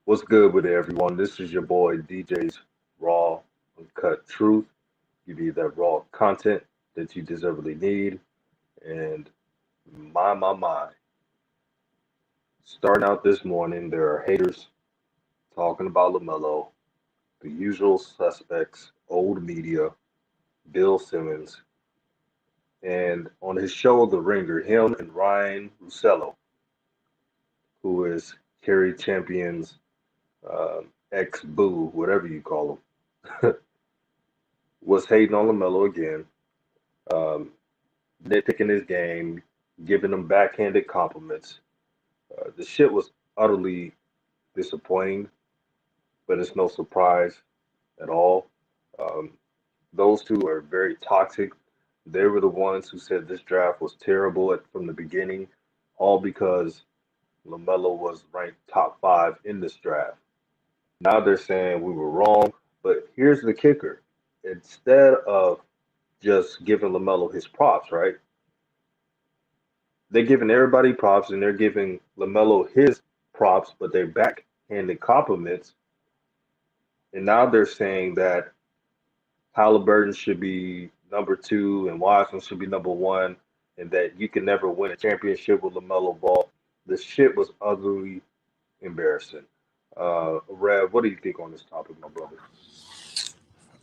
What's good with everyone? This is your boy DJ's Raw Uncut Truth. Give you that raw content that you deservedly need. And my. Starting out this morning, there are haters talking about Lamelo, the usual suspects, old media, Bill Simmons, and on his show The Ringer, him and Ryan Russello, who is Kerry Champion's ex-boo, whatever you call him, was hating on Lamelo again, um, nitpicking his game, giving him backhanded compliments. The shit was utterly disappointing, but it's no surprise at all. Um, those two are very toxic. They were the ones who said this draft was terrible from the beginning, all because LaMelo was ranked top five in this draft. Now they're saying we were wrong, but here's the kicker. Instead of just giving LaMelo his props, right? They're giving everybody props and they're giving LaMelo his props, but they're backhanded compliments. And now they're saying that Halliburton should be number two and Wiseman should be number one, and that you can never win a championship with LaMelo Ball. The shit was utterly embarrassing. Rev, what do you think on this topic, my brother?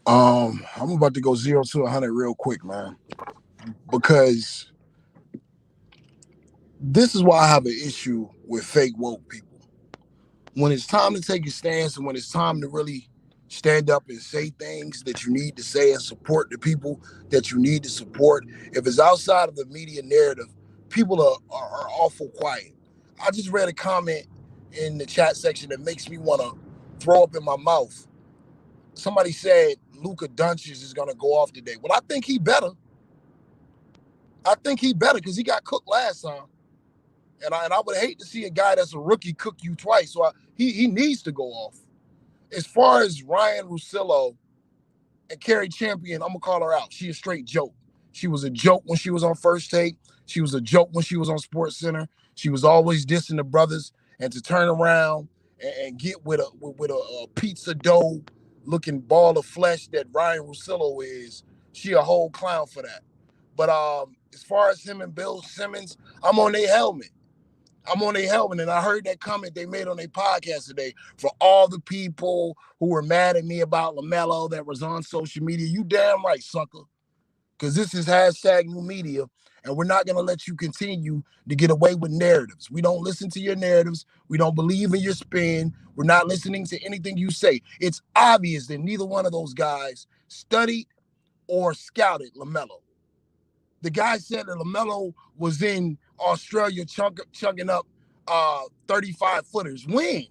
I'm about to go 0 to 100 real quick, man, because this is why I have an issue with fake woke people. When it's time to take a stance and when it's time to really stand up and say things that you need to say and support the people that you need to support, if it's outside of the media narrative, people are awful quiet. I just read a comment in the chat section that makes me want to throw up in my mouth. Somebody said Luka Doncic is going to go off today. Well, I think he better. I think he better because he got cooked last time. And I would hate to see a guy that's a rookie cook you twice. So he needs to go off. As far as Ryan Russillo and Carrie Champion, I'm going to call her out. She a straight joke. She was a joke when she was on First Take. She was a joke when she was on Sports Center. She was always dissing the brothers. And to turn around and get with a pizza dough looking ball of flesh that Ryan Russillo is, she a whole clown for that. But as far as him and Bill Simmons, I'm on their helmet. And I heard that comment they made on their podcast today. For all the people who were mad at me about LaMelo that was on social media, you damn right, sucker. Because this is hashtag new media, and we're not going to let you continue to get away with narratives. We don't listen to your narratives. We don't believe in your spin. We're not listening to anything you say. It's obvious that neither one of those guys studied or scouted LaMelo. The guy said that LaMelo was in Australia chunking up 35-footers. When?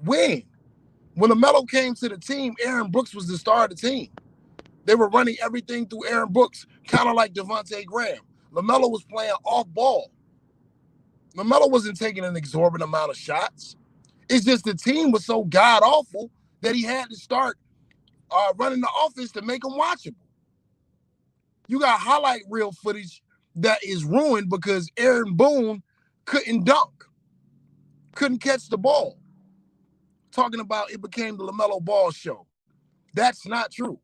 When LaMelo came to the team, Aaron Brooks was the star of the team. They were running everything through Aaron Brooks, kind of like Devontae Graham. LaMelo was playing off ball. LaMelo wasn't taking an exorbitant amount of shots. It's just the team was so god-awful that he had to start running the offense to make them watchable. You got highlight reel footage that is ruined because Aaron Boone couldn't dunk, couldn't catch the ball. Talking about it became the LaMelo Ball show. That's not true.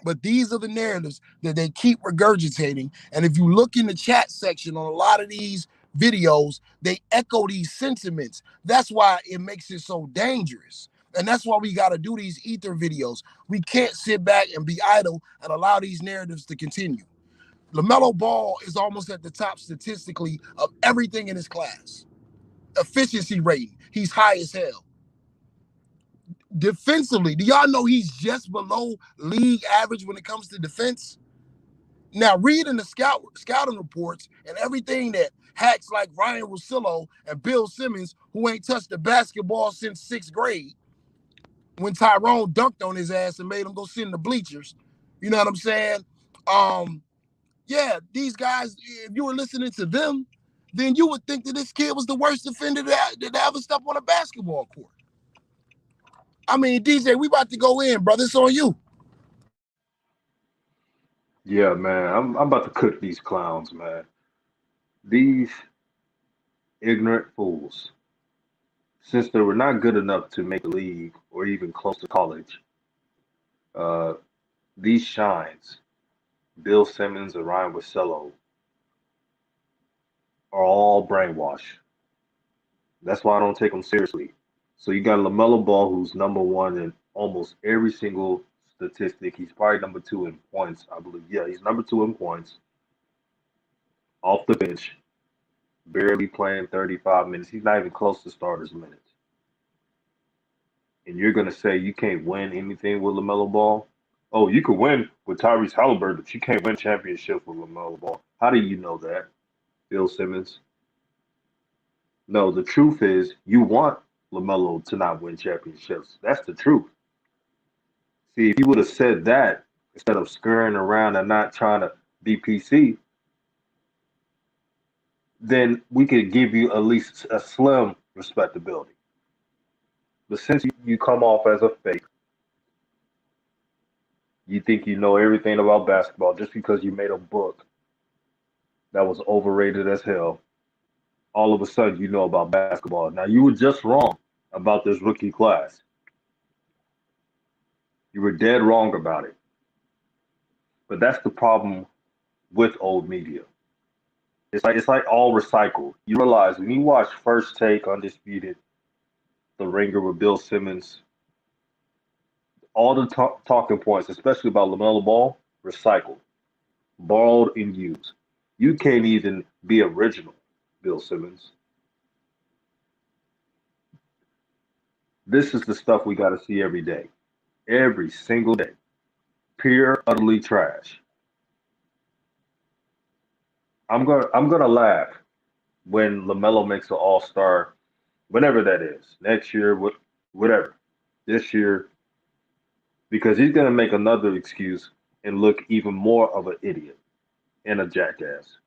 But these are the narratives that they keep regurgitating. And if you look in the chat section on a lot of these videos, they echo these sentiments. That's why it makes it so dangerous. And that's why we got to do these ether videos. We can't sit back and be idle and allow these narratives to continue. LaMelo Ball is almost at the top statistically of everything in his class. Efficiency rating, he's high as hell. Defensively, do y'all know he's just below league average when it comes to defense? Now, reading the scouting reports and everything that hacks like Ryan Russillo and Bill Simmons, who ain't touched the basketball since sixth grade, when Tyrone dunked on his ass and made him go sit in the bleachers, you know what I'm saying? Yeah, these guys, if you were listening to them, then you would think that this kid was the worst defender that ever stepped on a basketball court. I mean, DJ, we about to go in, brother. It's on you. Yeah, man, I'm about to cook these clowns, man. These ignorant fools Since they were not good enough to make the league or even close to college, uh, these shines, Bill Simmons and Ryan Russillo, are all brainwashed. That's why I don't take them seriously. So you got Lamelo Ball, who's number one in almost every single statistic. He's probably number two in points, I believe. Yeah, he's number two in points. Off the bench, barely playing 35 minutes. He's not even close to starters minutes. And you're gonna say you can't win anything with Lamelo Ball? Oh, you could win with Tyrese Halliburton, but you can't win championships with Lamelo Ball. How do you know that, Bill Simmons? No, the truth is you want Lamelo to not win championships. That's the truth. See, if you would have said that instead of scurrying around and not trying to be PC, then we could give you at least a slim respectability. But since you come off as a fake, you think you know everything about basketball just because you made a book that was overrated as hell. All of a sudden, you know about basketball. Now, you were just wrong about this rookie class. You were dead wrong about it. But that's the problem with old media. It's like all recycled. You realize when you watch First Take, Undisputed, The Ringer with Bill Simmons, all the talking points, especially about Lamelo Ball, recycled, borrowed, and used. You can't even be original, Bill Simmons. This is the stuff we got to see every day, every single day. Pure, utterly trash. I'm gonna laugh when Lamelo makes an All Star, whenever that is, next year, whatever, this year, because he's gonna make another excuse and look even more of an idiot and a jackass.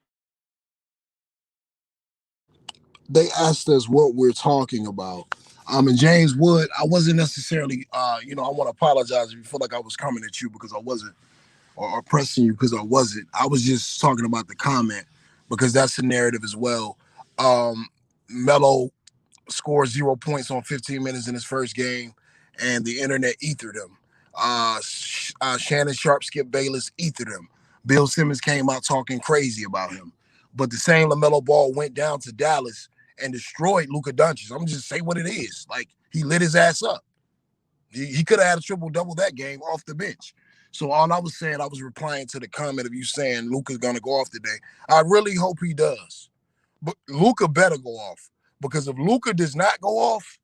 They asked us what we're talking about. And James Wood, I wasn't necessarily, I want to apologize if you feel like I was coming at you because I wasn't, or pressing you because I wasn't. I was just talking about the comment because that's the narrative as well. Melo scored 0 points on 15 minutes in his first game, and the internet ethered him. Shannon Sharp, Skip Bayless ethered him. Bill Simmons came out talking crazy about him. But the same LaMelo Ball went down to Dallas and destroyed Luka Doncic. I'm just say what it is. Like, he lit his ass up. He could have had a triple double that game off the bench. So all I was saying, I was replying to the comment of you saying Luka's gonna go off today. I really hope he does. But Luka better go off. Because if Luka does not go off,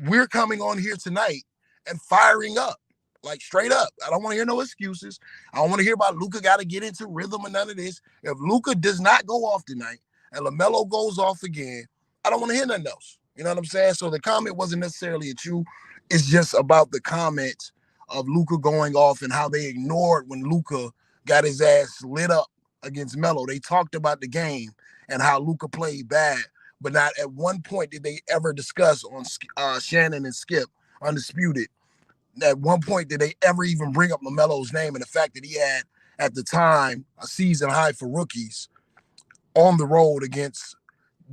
we're coming on here tonight and firing up. Like, straight up. I don't want to hear no excuses. I don't want to hear about Luka got to get into rhythm and none of this. If Luka does not go off tonight and LaMelo goes off again, I don't want to hear nothing else. You know what I'm saying? So the comment wasn't necessarily at you. It's just about the comment of Luka going off and how they ignored when Luka got his ass lit up against Melo. They talked about the game and how Luka played bad, but not at one point did they ever discuss on Shannon and Skip Undisputed. At one point did they ever even bring up LaMelo's name and the fact that he had at the time a season high for rookies on the road against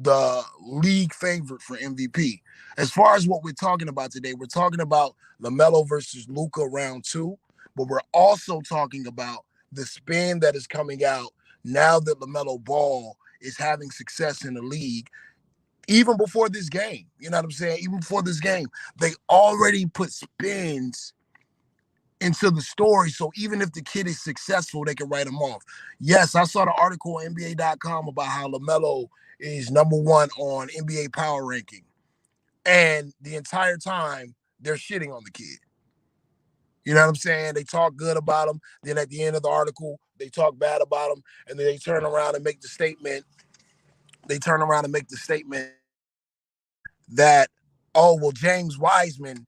the league favorite for MVP. As far as what we're talking about today, we're talking about LaMelo versus Luka round two, but we're also talking about the spin that is coming out now that LaMelo Ball is having success in the league. Even before this game, you know what I'm saying? Even before this game, they already put spins into the story. So even if the kid is successful, they can write him off. Yes, I saw the article on NBA.com about how LaMelo is number one on NBA power ranking. And the entire time, they're shitting on the kid. You know what I'm saying? They talk good about him. Then at the end of the article, they talk bad about him. And then they turn around and make the statement. They turn around and make the statement that, oh, well, James Wiseman,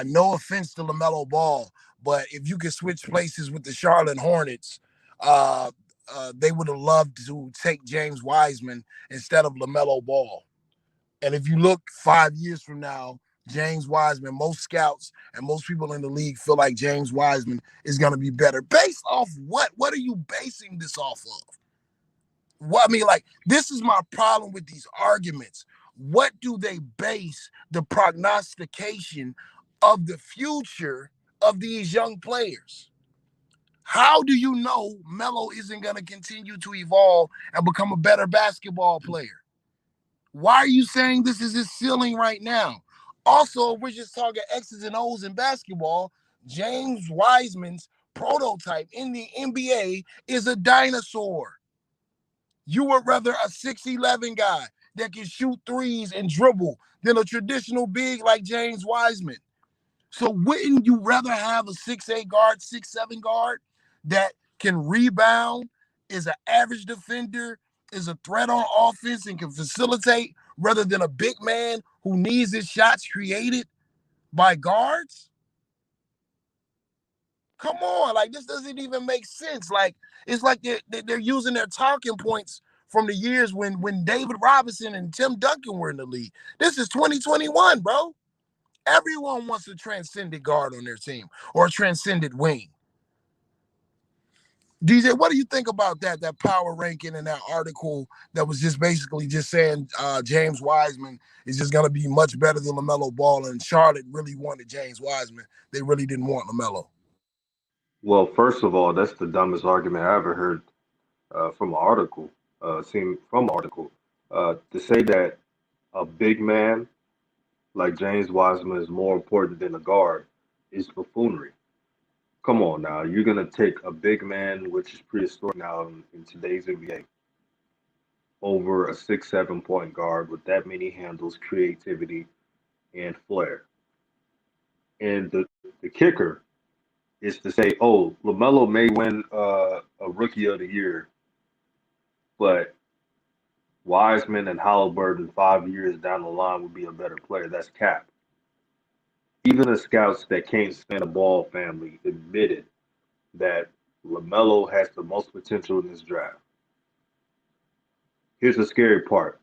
no offense to LaMelo Ball, but if you could switch places with the Charlotte Hornets, they would have loved to take James Wiseman instead of LaMelo Ball. And if you look 5 years from now, James Wiseman, most scouts and most people in the league feel like James Wiseman is going to be better. Based off what? What are you basing this off of? What I mean, like, this is my problem with these arguments. what do they base the prognostication of the future of these young players? How do you know Melo isn't going to continue to evolve and become a better basketball player? Why are you saying this is his ceiling right now? Also, we're just talking X's and O's in basketball. James Wiseman's prototype in the NBA is a dinosaur. You would rather a 6'11 guy that can shoot threes and dribble than a traditional big like James Wiseman. So wouldn't you rather have a 6'8 guard, 6'7 guard that can rebound, is an average defender, is a threat on offense, and can facilitate rather than a big man who needs his shots created by guards? Come on, like this doesn't even make sense. Like it's like they're using their talking points from the years when David Robinson and Tim Duncan were in the league. This is 2021, bro. Everyone wants a transcendent guard on their team or a transcendent wing. DJ, what do you think about that power ranking in that article that was just basically just saying James Wiseman is just going to be much better than Lamelo Ball, and Charlotte really wanted James Wiseman. They really didn't want Lamelo. Well, first of all, that's the dumbest argument I ever heard from an article. Seen from an article to say that a big man like James Wiseman is more important than a guard is buffoonery. Come on now, you're gonna take a big man, which is prehistoric now in today's NBA, over a 6, 7 point guard with that many handles, creativity, and flair. And the kicker is to say, oh, LaMelo may win a Rookie of the Year, but Wiseman and Halliburton 5 years down the line would be a better player. That's cap. Even the scouts that can't stand the Ball family admitted that LaMelo has the most potential in this draft. Here's the scary part.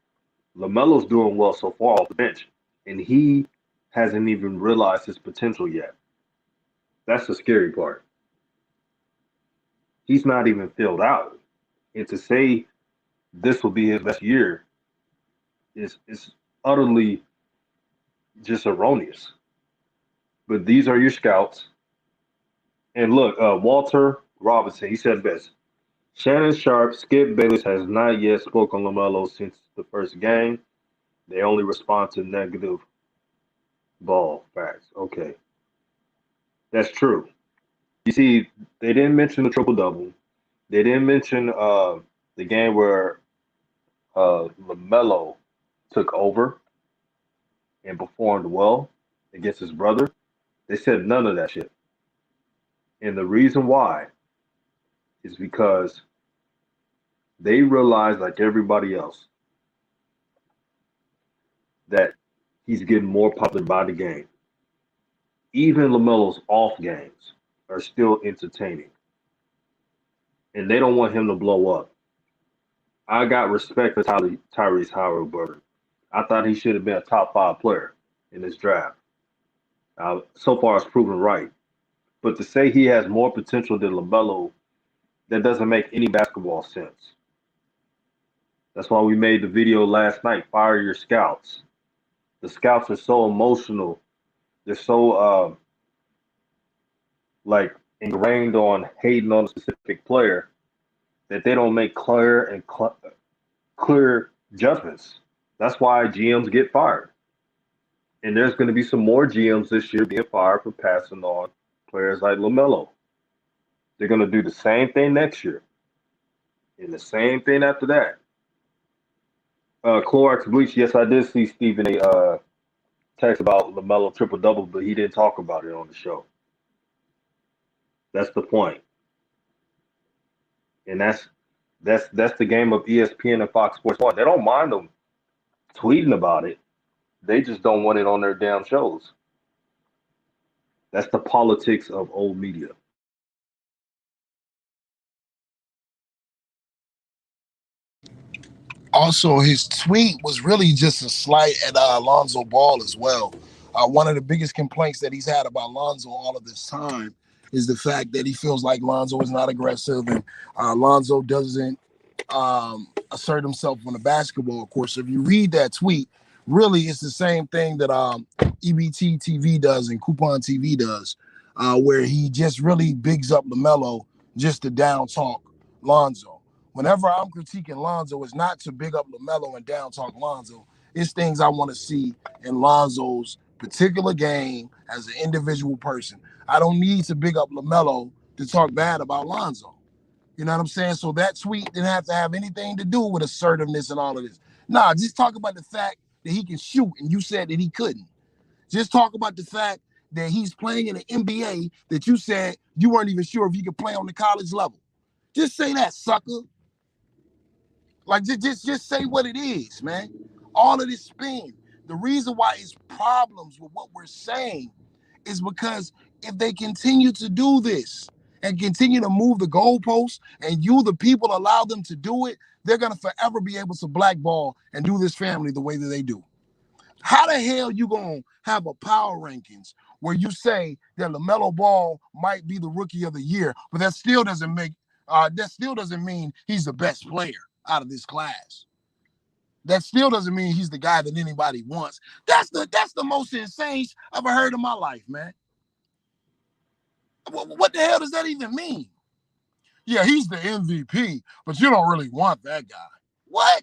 LaMelo's doing well so far off the bench, and he hasn't even realized his potential yet. That's the scary part. He's not even filled out. And to say this will be his best year is utterly just erroneous. But these are your scouts. And look, Walter Robinson, he said best. Shannon Sharp, Skip Bayless has not yet spoken on LaMelo since the first game. They only respond to negative ball facts. Okay, that's true. You see, they didn't mention the triple double. They didn't mention the game where LaMelo took over and performed well against his brother. They said none of that shit. And the reason why is because they realize, like everybody else, that he's getting more popular by the game. Even LaMelo's off games are still entertaining. And they don't want him to blow up. I got respect for Tyrese Halliburton. I thought he should have been a top 5 player in this draft. So far, it's proven right. But to say he has more potential than LaMelo, that doesn't make any basketball sense. That's why we made the video last night, Fire Your Scouts. The scouts are so emotional. They're so like ingrained on hating on a specific player that they don't make clear judgments. That's why GMs get fired. And there's going to be some more GMs this year being fired for passing on players like LaMelo. They're going to do the same thing next year and the same thing after that. Clorox Bleach, yes, I did see Stephen A. Text about LaMelo triple double, but he didn't talk about it on the show. That's the point. And that's the game of ESPN and Fox Sports 1. They don't mind them tweeting about it. They just don't want it on their damn shows. That's the politics of old media. Also, his tweet was really just a slight at Lonzo Ball as well. One of the biggest complaints that he's had about Lonzo all of this time is the fact that he feels like Lonzo is not aggressive and Lonzo doesn't assert himself on the basketball court. So if you read that tweet, really it's the same thing that EBT TV does and Coupon TV does, where he just really bigs up Lamelo just to down talk Lonzo. Whenever I'm critiquing Lonzo, it's not to big up Lamelo and down talk Lonzo. It's things I want to see in Lonzo's particular game as an individual person. I don't need to big up Lamelo to talk bad about Lonzo. You know what I'm saying? So that tweet didn't have to have anything to do with assertiveness and all of this. Nah, just talk about the fact that he can shoot, and you said that he couldn't. Just talk about the fact that he's playing in the NBA that you said you weren't even sure if he could play on the college level. Just say that, sucker. Like, just say what it is, man. All of this spin. The reason why it's problems with what we're saying is because if they continue to do this and continue to move the goalposts and you, the people, allow them to do it, they're going to forever be able to blackball and do this family the way that they do. How the hell you going to have a power rankings where you say that Lamelo Ball might be the rookie of the year, but that still doesn't mean he's the best player out of this class. That still doesn't mean he's the guy that anybody wants. That's the most insane I've ever heard in my life, man. What the hell does that even mean? Yeah, he's the MVP, but you don't really want that guy. What?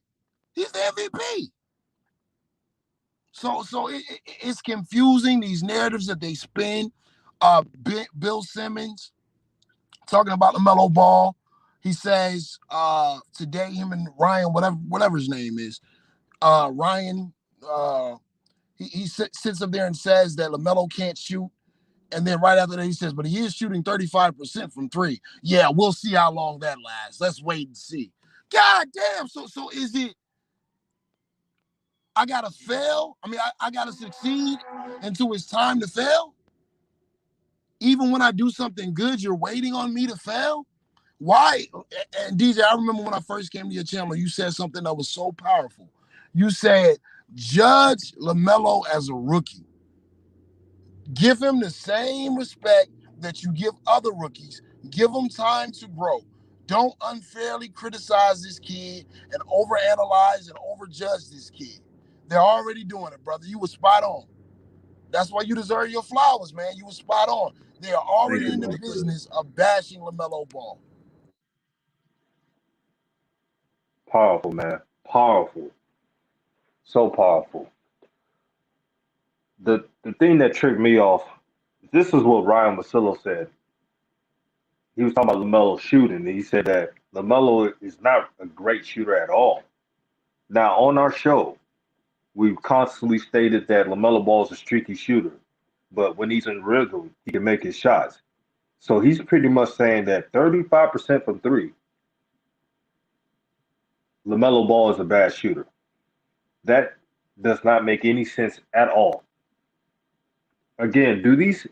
He's the MVP. So it's confusing, these narratives that they spin. Bill Simmons talking about LaMelo Ball. He says today, him and Ryan, whatever his name is, Ryan, he sits up there and says that LaMelo can't shoot. And then right after that, he says, but he is shooting 35% from three. Yeah, we'll see how long that lasts. Let's wait and see. God damn. So is it, I got to fail? I mean, I got to succeed until it's time to fail? Even when I do something good, you're waiting on me to fail? Why? And DJ, I remember when I first came to your channel, you said something that was so powerful. You said, judge LaMelo as a rookie. Give him the same respect that you give other rookies. Give him time to grow. Don't unfairly criticize this kid and overanalyze and overjudge this kid. They're already doing it, brother. You were spot on. That's why you deserve your flowers, man. You were spot on. They are already in the business of bashing LaMelo Ball. Powerful, man. Powerful. So powerful. The thing that tricked me off, this is what Ryan Masillo said. He was talking about LaMelo shooting, and he said that LaMelo is not a great shooter at all. Now, on our show, we've constantly stated that LaMelo Ball is a streaky shooter, but when he's in rhythm, he can make his shots. So he's pretty much saying that 35% from three, LaMelo Ball is a bad shooter. That does not make any sense at all. Again, do these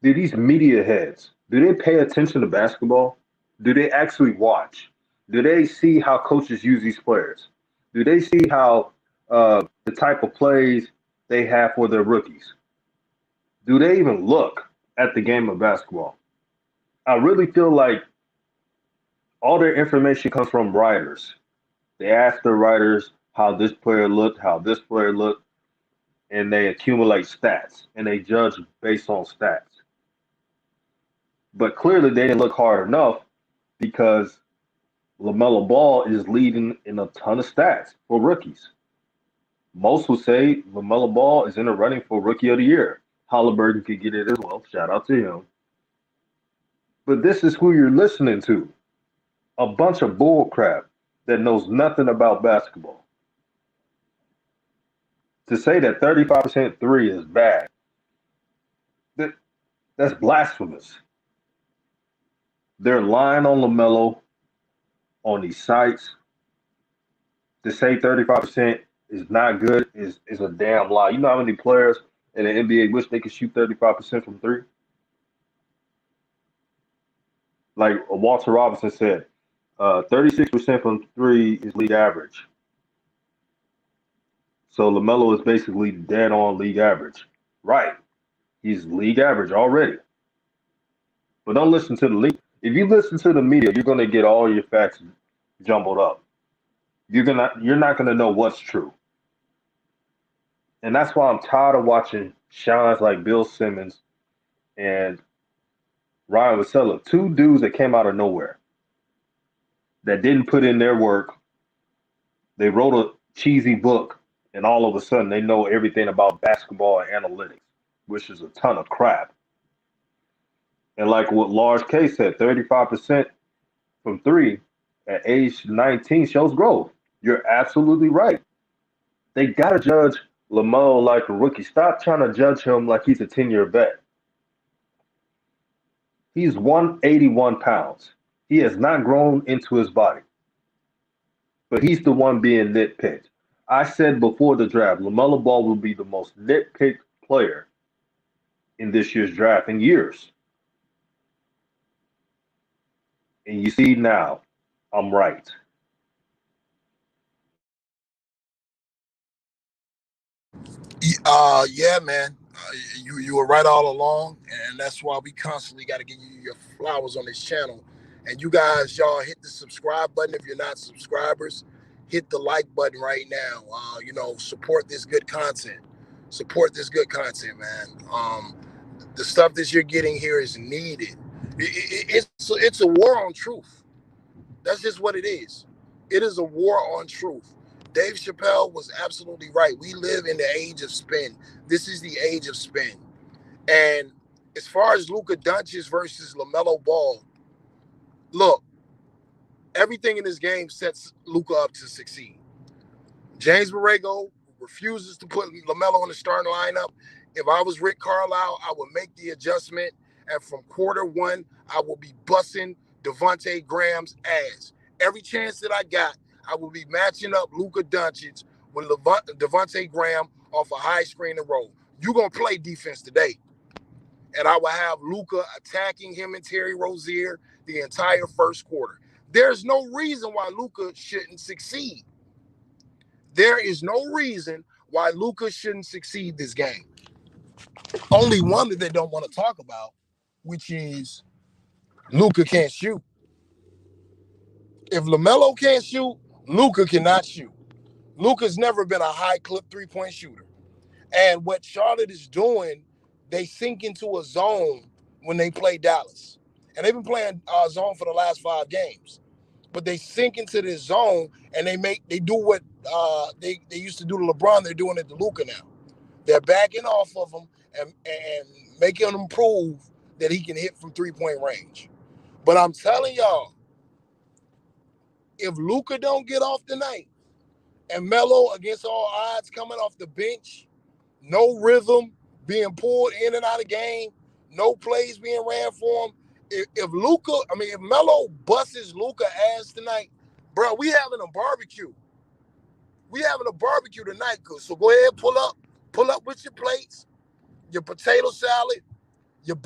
media heads, do they pay attention to basketball? Do they actually watch? Do they see how coaches use these players? Do they see how the type of plays they have for their rookies? Do they even look at the game of basketball? I really feel like all their information comes from writers. They ask the writers how this player looked, how this player looked, and they accumulate stats and they judge based on stats. But clearly they didn't look hard enough because LaMelo Ball is leading in a ton of stats for rookies. Most would say LaMelo Ball is in the running for Rookie of the Year. Halliburton could get it as well. Shout out to him. But this is who you're listening to. A bunch of bull crap that knows nothing about basketball. To say that 35% three is bad, that's blasphemous. They're lying on LaMelo on these sites. To say 35% is not good is a damn lie. You know how many players in the NBA wish they could shoot 35% from three? Like Walter Robinson said, 36% from three is league average. So LaMelo is basically dead on league average. Right. He's league average already. But don't listen to the league. If you listen to the media, you're gonna get all your facts jumbled up. You're not gonna know what's true. And that's why I'm tired of watching shines like Bill Simmons and Ryan Vassella, two dudes that came out of nowhere, that didn't put in their work. They wrote a cheesy book, and all of a sudden they know everything about basketball and analytics, which is a ton of crap. And like what Large K said, 35% from three at age 19 shows growth. You're absolutely right. They gotta judge Lamelo like a rookie. Stop trying to judge him like he's a 10-year vet. He's 181 pounds. He has not grown into his body, but he's the one being nitpicked. I said before the draft, Lamelo Ball will be the most nitpicked player in this year's draft in years. And you see now, I'm right. Yeah, man. You were right all along, and that's why we constantly got to give you your flowers on this channel. And you guys, y'all, hit the subscribe button if you're not subscribers. Hit the like button right now. Support this good content. Support this good content, man. The stuff that you're getting here is needed. It's a war on truth. That's just what it is. It is a war on truth. Dave Chappelle was absolutely right. We live in the age of spin. This is the age of spin. And as far as Luka Doncic versus Lamelo Ball, look, everything in this game sets Luka up to succeed. James Borrego refuses to put Lamelo in the starting lineup. If I was Rick Carlisle, I would make the adjustment. And from quarter one, I will be busting Devontae Graham's ass. Every chance that I got, I will be matching up Luka Doncic with Devontae Graham off a high screen and roll. You're going to play defense today. And I will have Luka attacking him and Terry Rozier the entire first quarter. There's no reason why Luka shouldn't succeed. There is no reason why Luka shouldn't succeed this game. Only one that they don't want to talk about, which is Luka can't shoot. If LaMelo can't shoot, Luka cannot shoot. Luka's never been a high clip three-point shooter. And what Charlotte is doing, they sink into a zone when they play Dallas. And they've been playing zone for the last 5 games. But they sink into this zone and they do what they used to do to LeBron. They're doing it to Luka now. They're backing off of him and making him prove that he can hit from three-point range. But I'm telling y'all, if Luka don't get off tonight and Melo against all odds coming off the bench, no rhythm, being pulled in and out of game, no plays being ran for him. If Melo busts Luka ass tonight, bro, we having a barbecue. We having a barbecue tonight, so go ahead, pull up with your plates, your potato salad, your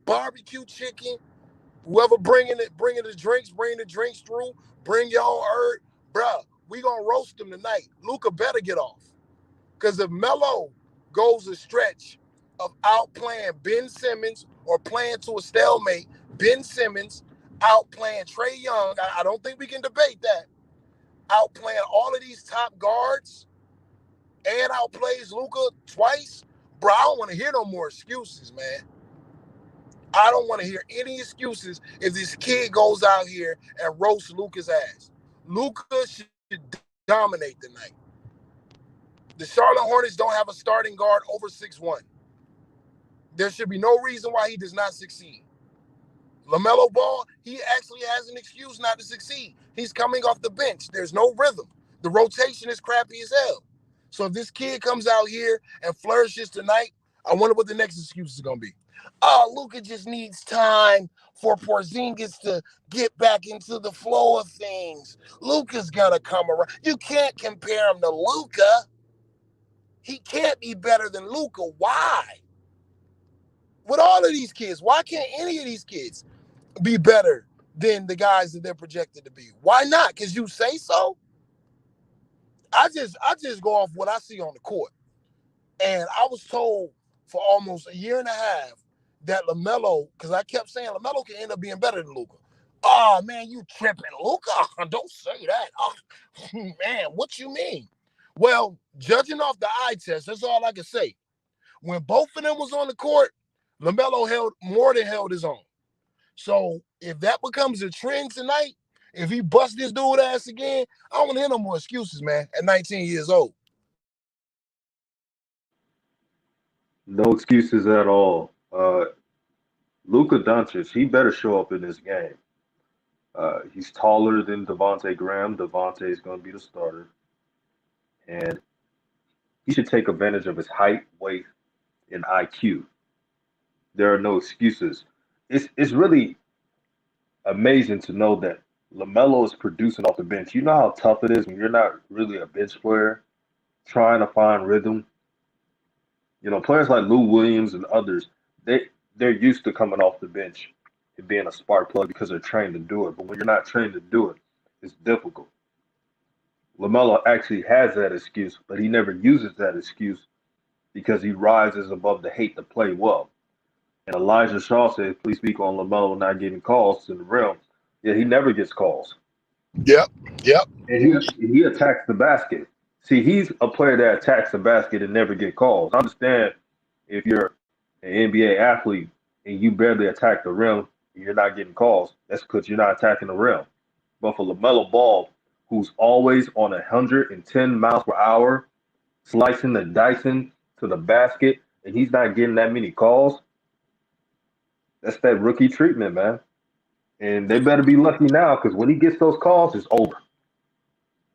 barbecue chicken. Whoever bringing the drinks, bring the drinks through. Bring your own herb, bro. We gonna roast them tonight. Luka better get off, because if Melo goes a stretch of outplaying Ben Simmons or playing to a stalemate, Ben Simmons outplaying Trae Young, I don't think we can debate that. Outplaying all of these top guards and outplays Luka twice, bro, I don't want to hear no more excuses, man. I don't want to hear any excuses if this kid goes out here and roasts Luka's ass. Luka should dominate tonight. The Charlotte Hornets don't have a starting guard over 6'1". There should be no reason why he does not succeed. LaMelo Ball, he actually has an excuse not to succeed. He's coming off the bench. There's no rhythm. The rotation is crappy as hell. So if this kid comes out here and flourishes tonight, I wonder what the next excuse is going to be. Oh, Luka just needs time for Porzingis to get back into the flow of things. Luka's going to come around. You can't compare him to Luka. He can't be better than Luka. Why? With all of these kids, why can't any of these kids be better than the guys that they're projected to be? Why not? Because you say so? I just go off what I see on the court. And I was told for almost a year and a half that LaMelo, because I kept saying LaMelo can end up being better than Luka. Oh, man, you tripping, Luka? Don't say that. Oh, man, what you mean? Well, judging off the eye test, that's all I can say. When both of them was on the court, LaMelo held more than held his own. So if that becomes a trend tonight, if he busts this dude ass again, I don't want to hear no more excuses, man. At 19 years old. No excuses at all. Luka Doncic, he better show up in this game. He's taller than Devontae Graham. Devontae is going to be the starter, and he should take advantage of his height, weight, and IQ. There are no excuses. It's really amazing to know that Lamelo is producing off the bench. You know how tough it is when you're not really a bench player trying to find rhythm. You know, players like Lou Williams and others, they're used to coming off the bench and being a spark plug because they're trained to do it. But when you're not trained to do it, it's difficult. Lamelo actually has that excuse, but he never uses that excuse because he rises above the hate to play well. And Elijah Shaw said, please speak on Lamelo not getting calls in the rim. Yeah, he never gets calls. Yep, yep. And he attacks the basket. See, he's a player that attacks the basket and never get calls. I understand if you're an NBA athlete and you barely attack the rim and you're not getting calls, that's because you're not attacking the rim. But for LaMelo Ball, who's always on 110 miles per hour, slicing and dicing to the basket, and he's not getting that many calls, that's that rookie treatment, man. And they better be lucky now because when he gets those calls, it's over.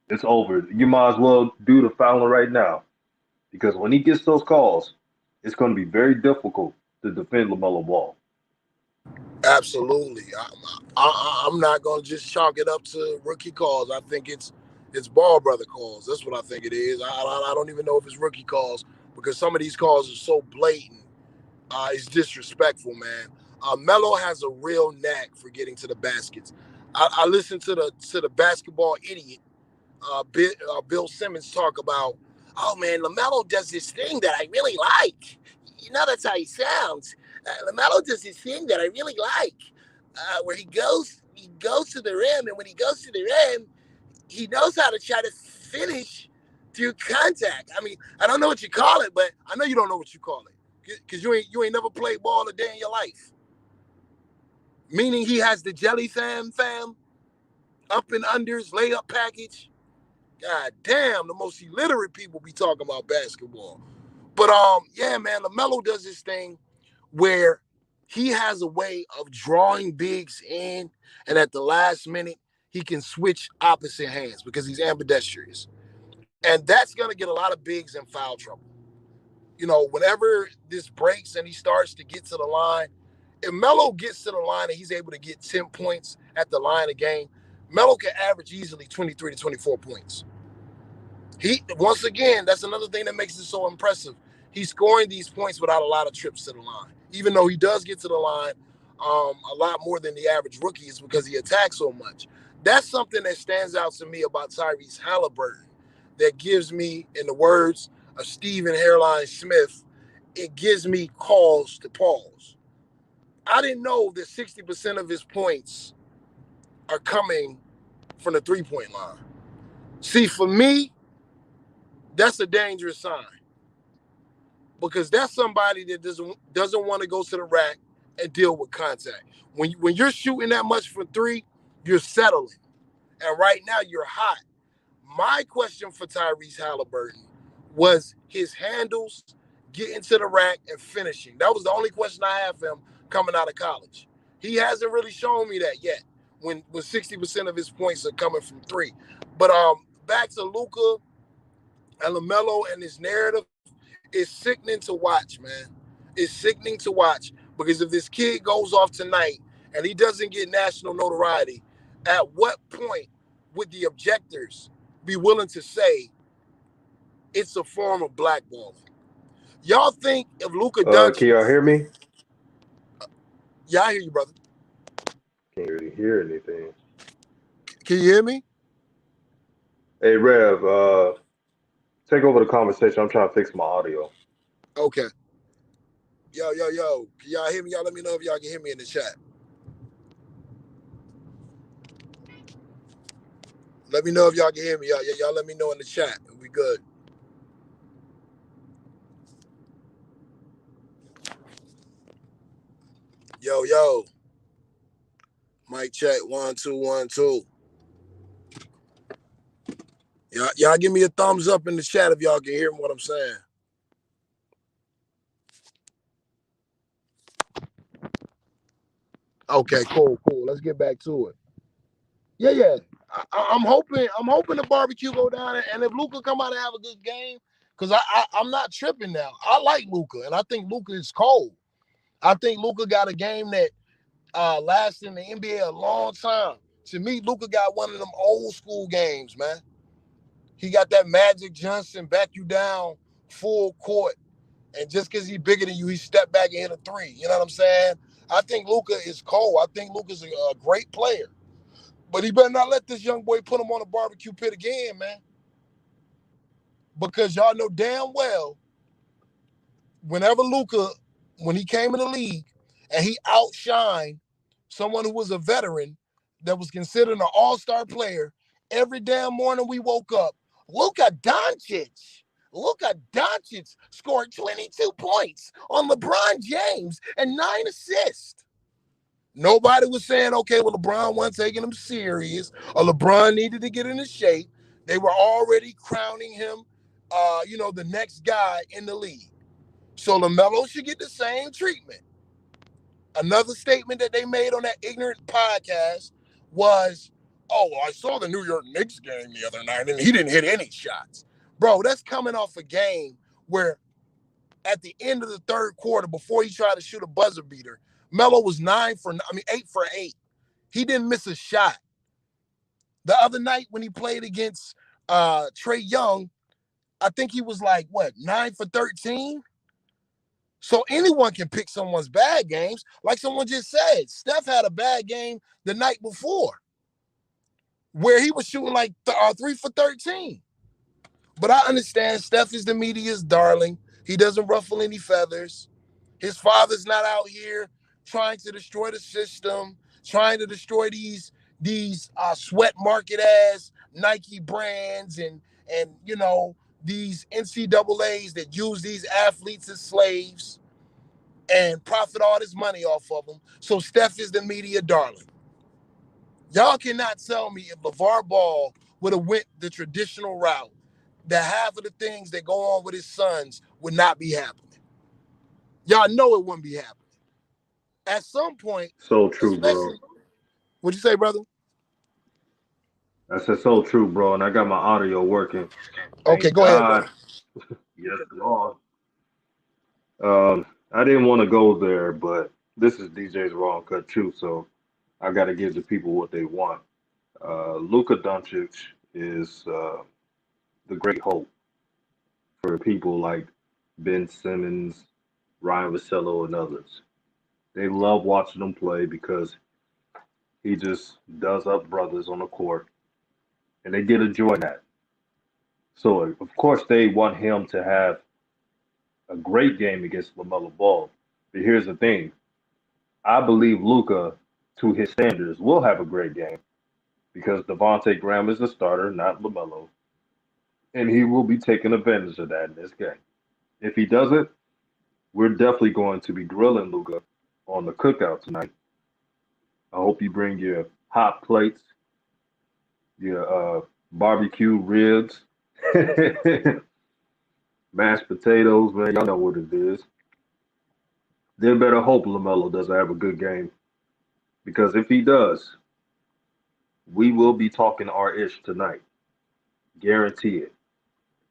It's over. You might as well do the fouling right now because when he gets those calls, it's going to be very difficult to defend LaMelo Ball. Absolutely. I'm not gonna just chalk it up to rookie calls. I think it's ball brother calls. That's what I think it is. I don't even know if it's rookie calls because some of these calls are so blatant. It's disrespectful, man. Melo has a real knack for getting to the baskets. I listened to the basketball idiot Bill Simmons talk about, oh man, LaMelo does this thing that I really like. You know, that's how he sounds. LaMelo does this thing that I really like, where he goes to the rim, and when he goes to the rim, he knows how to try to finish through contact. I mean, I don't know what you call it, but I know you don't know what you call it because you ain't never played ball a day in your life. Meaning he has the jelly fam, up and unders, layup package. God damn, the most illiterate people be talking about basketball. But yeah, man, LaMelo does this thing where he has a way of drawing bigs in, and at the last minute, he can switch opposite hands because he's ambidextrous. And that's gonna get a lot of bigs in foul trouble. You know, whenever this breaks and he starts to get to the line, if Melo gets to the line and he's able to get 10 points at the line of game, Melo can average easily 23 to 24 points. He once again, that's another thing that makes it so impressive. He's scoring these points without a lot of trips to the line. Even though he does get to the line a lot more than the average rookie is because he attacks so much. That's something that stands out to me about Tyrese Halliburton that gives me, in the words of Stephen Hairline Smith, it gives me cause to pause. I didn't know that 60% of his points are coming from the three-point line. See, for me, that's a dangerous sign because that's somebody that doesn't want to go to the rack and deal with contact. When you're shooting that much for three, you're settling, and right now you're hot. My question for Tyrese Halliburton was his handles, getting to the rack and finishing. That was the only question I have for him coming out of college. He hasn't really shown me that yet. When 60% of his points are coming from three, but back to Luka and LaMelo and his narrative. It's sickening to watch, man. It's sickening to watch because if this kid goes off tonight and he doesn't get national notoriety, at what point would the objectors be willing to say it's a form of blackballing? Y'all think if Luka Can y'all Doncic, hear me? yeah, I hear you, brother. Can't really hear anything. Can you hear me? Hey, Rev, take over the conversation. I'm trying to fix my audio. Okay. Yo. Can y'all hear me? Y'all let me know if y'all can hear me in the chat. Let me know if y'all can hear me. Y'all let me know in the chat. We good. Yo. Mic check. 1 2 1 2. Y'all give me a thumbs up in the chat if y'all can hear what I'm saying. Okay, cool. Let's get back to it. Yeah. I'm hoping the barbecue go down, and if Luka come out and have a good game, because I'm not tripping now. I like Luka, and I think Luka is cold. I think Luka got a game that lasts in the NBA a long time. To me, Luka got one of them old school games, man. He got that Magic Johnson back you down full court, and just because he's bigger than you, he step back and hit a three. You know what I'm saying? I think Luka is cold. I think Luka's a great player. But he better not let this young boy put him on a barbecue pit again, man. Because y'all know damn well, whenever Luka, when he came in the league and he outshined someone who was a veteran that was considered an all-star player, every damn morning we woke up, Luka Doncic scored 22 points on LeBron James and 9 assists. Nobody was saying, okay, well, LeBron wasn't taking him serious, or LeBron needed to get into shape. They were already crowning him, the next guy in the league. So Lamelo should get the same treatment. Another statement that they made on that ignorant podcast was, oh, I saw the New York Knicks game the other night, and he didn't hit any shots. Bro, that's coming off a game where at the end of the third quarter, before he tried to shoot a buzzer beater, Melo was 8 for 8. He didn't miss a shot. The other night when he played against Trae Young, I think he was 9 for 13? So anyone can pick someone's bad games. Like someone just said, Steph had a bad game the night before where he was shooting 3 for 13. But I understand Steph is the media's darling. He doesn't ruffle any feathers. His father's not out here trying to destroy the system, trying to destroy these sweat market ass Nike brands and these NCAAs that use these athletes as slaves and profit all this money off of them. So Steph is the media darling. Y'all cannot tell me if Lavar Ball would have went the traditional route, that half of the things that go on with his sons would not be happening. Y'all know it wouldn't be happening. At some point, So true, bro. What'd you say, brother? I said so true, bro, and I got my audio working. Okay, Thank go ahead, God. brother. Yes, Lord. I didn't want to go there, but this is DJ's Raw and Cut too, so I got to give the people what they want. Luka Doncic is the great hope for people like Ben Simmons, Ryan Russillo, and others. They love watching him play because he just does up brothers on the court, and they get a joy in that. So, of course, they want him to have a great game against Lamelo Ball. But here's the thing: I believe Luka, to his standards, will have a great game because Devontae Graham is the starter, not Lamelo, and he will be taking advantage of that in this game. If he doesn't, we're definitely going to be grilling Luka on the cookout tonight. I hope you bring your hot plates, your barbecue ribs, mashed potatoes, man. Y'all know what it is. They better hope LaMelo doesn't have a good game because if he does, we will be talking our ish tonight. Guarantee it.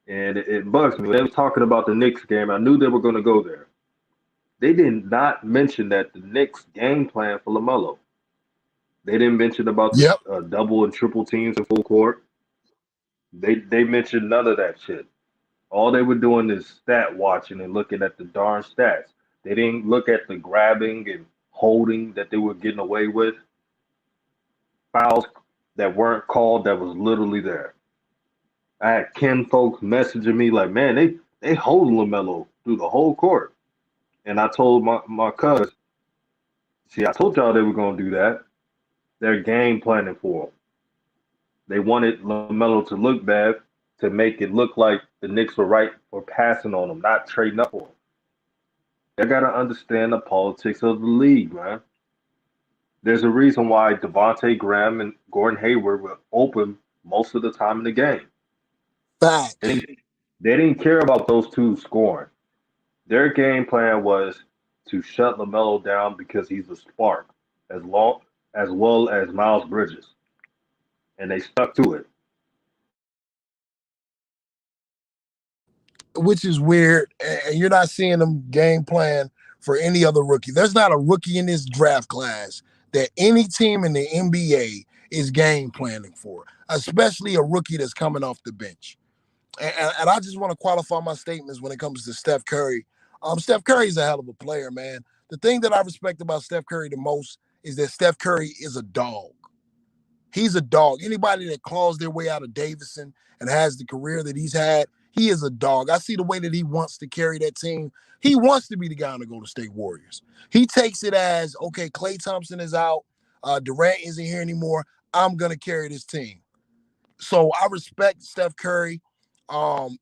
And it bugs me. They were talking about the Knicks game. I knew they were going to go there. They did not mention that the Knicks game plan for LaMelo. They didn't mention about the Yep. double and triple teams in full court. They mentioned none of that shit. All they were doing is stat watching and looking at the darn stats. They didn't look at the grabbing and holding that they were getting away with, fouls that weren't called that was literally there. I had Ken folks messaging me like, man, they hold LaMelo through the whole court. And I told my cuz, see, I told y'all they were gonna do that. They're game planning for him. They wanted LaMelo to look bad to make it look like the Knicks were right for passing on him, not trading up for him. They got to understand the politics of the league, man. There's a reason why Devontae Graham and Gordon Hayward were open most of the time in the game. They Facts. didn't, they didn't care about those two scoring. Their game plan was to shut Lamelo down because he's a spark, as well as Miles Bridges, and they stuck to it. Which is weird. And you're not seeing them game plan for any other rookie. There's not a rookie in this draft class that any team in the NBA is game planning for, especially a rookie that's coming off the bench. And I just want to qualify my statements when it comes to Steph Curry. Steph Curry is a hell of a player, man. The thing that I respect about Steph Curry the most is that Steph Curry is a dog. He's a dog. Anybody that claws their way out of Davidson and has the career that he's had, he is a dog. I see the way that he wants to carry that team. He wants to be the guy on the Golden State Warriors. He takes it as, okay, Klay Thompson is out. Durant isn't here anymore. I'm going to carry this team. So I respect Steph Curry. Um,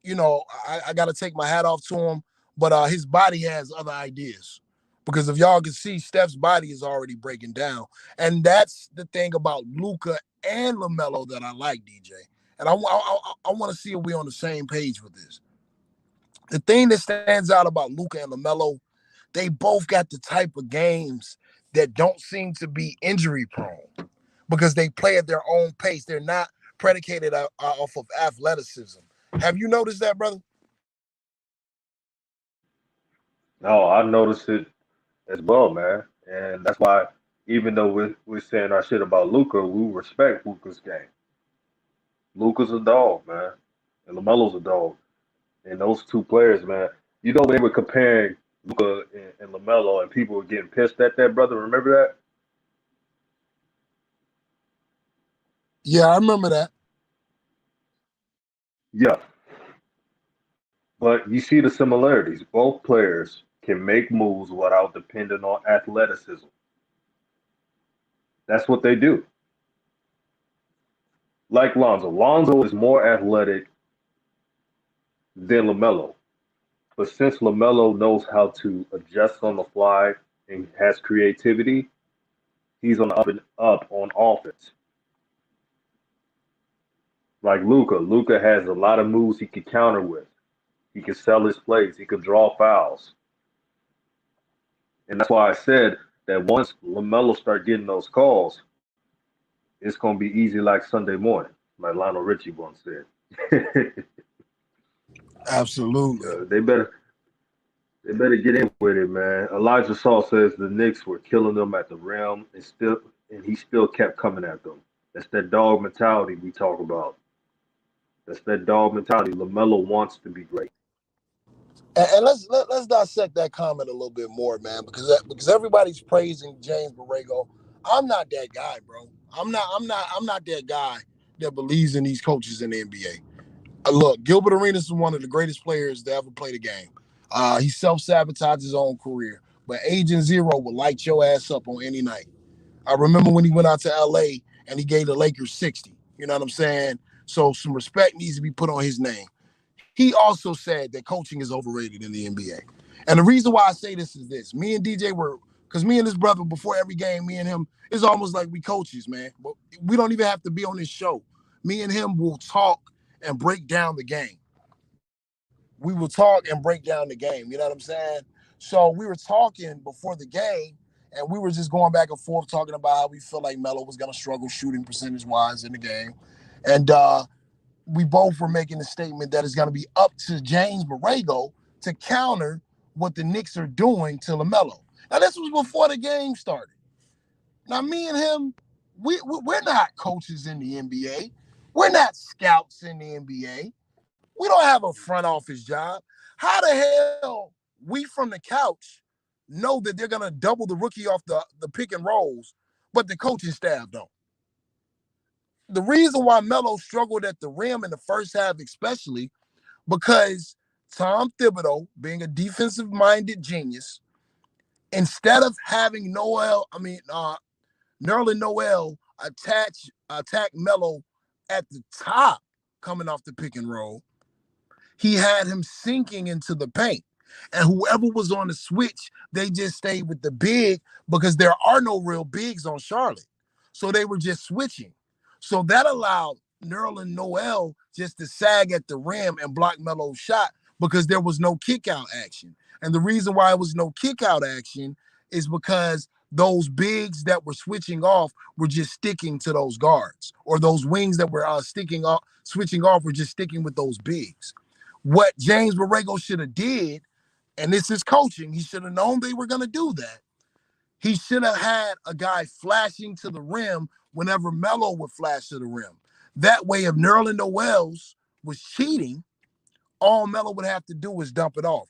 I got to take my hat off to him, but his body has other ideas. Because if y'all can see, Steph's body is already breaking down. And that's the thing about Luka and Lamelo that I like, DJ. And I want to see if we're on the same page with this. The thing that stands out about Luka and Lamelo, they both got the type of games that don't seem to be injury prone because they play at their own pace. They're not predicated off of athleticism. Have you noticed that, brother? No, I noticed it as well, man, and that's why even though we're saying our shit about Luca, we respect Luca's game. Luca's a dog, man, and Lamelo's a dog, and those two players, man. You know they were comparing Luca and Lamelo, and people were getting pissed at that, brother. Remember that? Yeah, I remember that. Yeah, but you see the similarities. Both players can make moves without depending on athleticism. That's what they do. Like Lonzo. Lonzo is more athletic than LaMelo. But since LaMelo knows how to adjust on the fly and has creativity, he's on the up and up on offense. Like Luca. Luca has a lot of moves he can counter with. He can sell his plays. He can draw fouls. And that's why I said that once LaMelo start getting those calls, it's gonna be easy like Sunday morning, like Lionel Richie once said. Absolutely. They better get in with it, man. Elijah Saul says the Knicks were killing them at the rim and he still kept coming at them. That's that dog mentality we talk about. That's that dog mentality. LaMelo wants to be great. And let's dissect that comment a little bit more, man, because everybody's praising James Borrego. I'm not that guy, bro. I'm not that guy that believes in these coaches in the NBA. Look, Gilbert Arenas is one of the greatest players to ever play the game. He self-sabotaged his own career, but Agent Zero will light your ass up on any night. I remember when he went out to LA and he gave the Lakers 60. You know what I'm saying? So some respect needs to be put on his name. He also said that coaching is overrated in the NBA. And the reason why I say this is this. Me and DJ were, because me and this brother, before every game, me and him, it's almost like we coaches, man. But we don't even have to be on this show. Me and him will talk and break down the game. We will talk and break down the game. You know what I'm saying? So we were talking before the game, and we were just going back and forth talking about how we feel like Melo was going to struggle shooting percentage wise in the game. And we both were making the statement that it's going to be up to James Borrego to counter what the Knicks are doing to LaMelo. Now, this was before the game started. Now, me and him, we're not coaches in the NBA. We're not scouts in the NBA. We don't have a front office job. How the hell we from the couch know that they're going to double the rookie off the pick and rolls, but the coaching staff don't? The reason why Melo struggled at the rim in the first half, especially because Tom Thibodeau, being a defensive minded genius, instead of having Nerlin Noel attack Melo at the top, coming off the pick and roll. He had him sinking into the paint. And whoever was on the switch, they just stayed with the big because there are no real bigs on Charlotte. So they were just switching. So that allowed Nerlens Noel just to sag at the rim and block Melo's shot because there was no kick out action. And the reason why it was no kick out action is because those bigs that were switching off were just sticking to those guards, or those wings that were switching off were just sticking with those bigs. What James Borrego should have did, and this is coaching, he should have known they were going to do that. He should have had a guy flashing to the rim whenever Melo would flash to the rim. That way, if Nerlens Noel was cheating, all Melo would have to do was dump it off.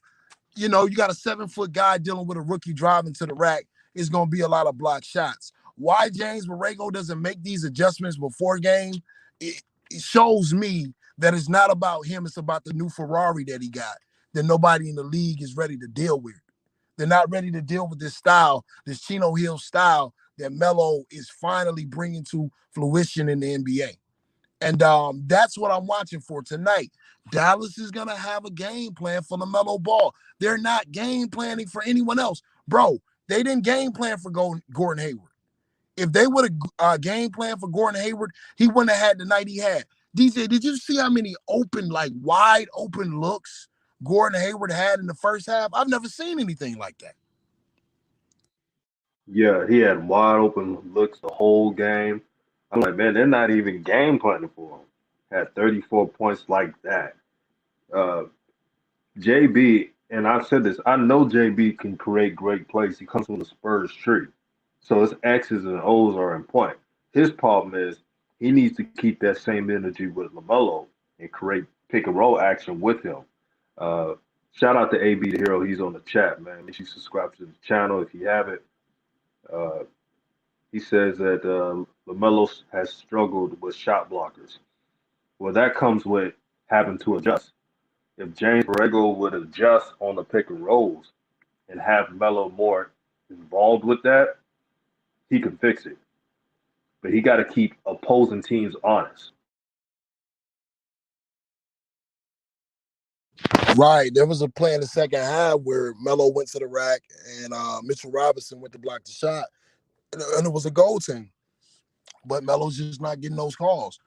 You know, you got a 7-foot guy dealing with a rookie driving to the rack. It's going to be a lot of block shots. Why James Borrego doesn't make these adjustments before game, it shows me that it's not about him. It's about the new Ferrari that he got that nobody in the league is ready to deal with. They're not ready to deal with this style, this Chino Hill style that Melo is finally bringing to fruition in the NBA. And that's what I'm watching for tonight. Dallas is going to have a game plan for Lamelo Ball. They're not game planning for anyone else. Bro, they didn't game plan for Gordon Hayward. If they would have game plan for Gordon Hayward, he wouldn't have had the night he had. DJ, did you see how many open, like wide open looks Gordon Hayward had in the first half? I've never seen anything like that. Yeah, he had wide open looks the whole game. I'm like, man, they're not even game planning for him. Had 34 points like that. Uh, JB, and I've said this, I know JB can create great plays. He comes from the Spurs tree. So his X's and O's are in point. His problem is he needs to keep that same energy with LaMelo and create pick and roll action with him. Uh, Shout out to AB the Hero. He's on the chat, man. Make sure you subscribe to the channel if you haven't. Uh, he says that LaMelo has struggled with shot blockers. Well, that comes with having to adjust. If James Borrego would adjust on the pick and rolls and have Melo more involved with that, he can fix it. But he got to keep opposing teams honest. Right. There was a play in the second half where Melo went to the rack and Mitchell Robinson went to block the shot. And it was a goaltend. But Melo's just not getting those calls.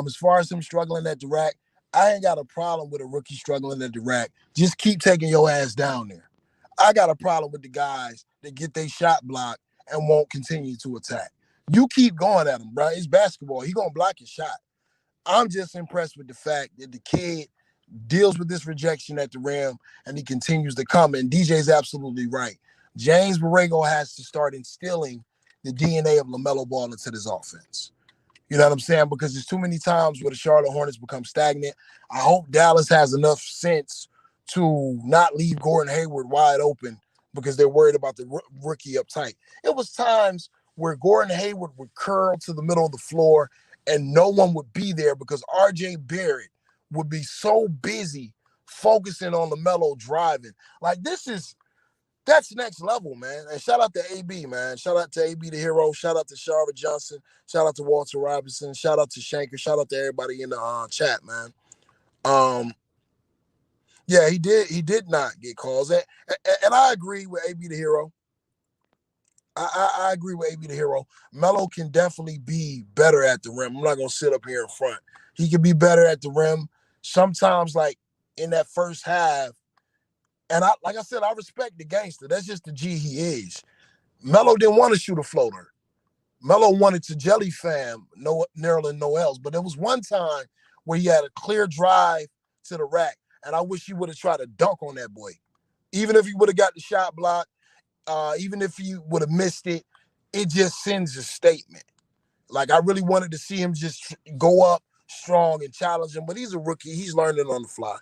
As far as him struggling at the rack, I ain't got a problem with a rookie struggling at the rack. Just keep taking your ass down there. I got a problem with the guys that get their shot blocked and won't continue to attack. You keep going at him, bro. It's basketball. He gonna block your shot. I'm just impressed with the fact that the kid deals with this rejection at the rim and he continues to come. And DJ's absolutely right. James Borrego has to start instilling the DNA of LaMelo Ball into this offense. You know what I'm saying? Because there's too many times where the Charlotte Hornets become stagnant. I hope Dallas has enough sense to not leave Gordon Hayward wide open because they're worried about the rookie up tight. It was times where Gordon Hayward would curl to the middle of the floor and no one would be there because RJ Barrett would be so busy focusing on LaMelo driving. Like that's next level, man. And shout out to AB, man. Shout out to AB the Hero. Shout out to Sharva Johnson. Shout out to Walter Robinson. Shout out to Shanker. Shout out to everybody in the chat, man. Um, yeah, he did. He did not get calls, and I agree with AB the Hero. I agree with AB the Hero. Melo can definitely be better at the rim. I'm not gonna sit up here in front. He can be better at the rim. Sometimes, like in that first half, and like I said, I respect the gangster. That's just the G he is. Melo didn't want to shoot a floater. Melo wanted to jelly fam Nerlens Noel's, but there was one time where he had a clear drive to the rack, and I wish he would have tried to dunk on that boy. Even if he would have got the shot block, even if he would have missed it, it just sends a statement. Like I really wanted to see him just go up strong and challenge him, but he's a rookie. He's learning on the fly.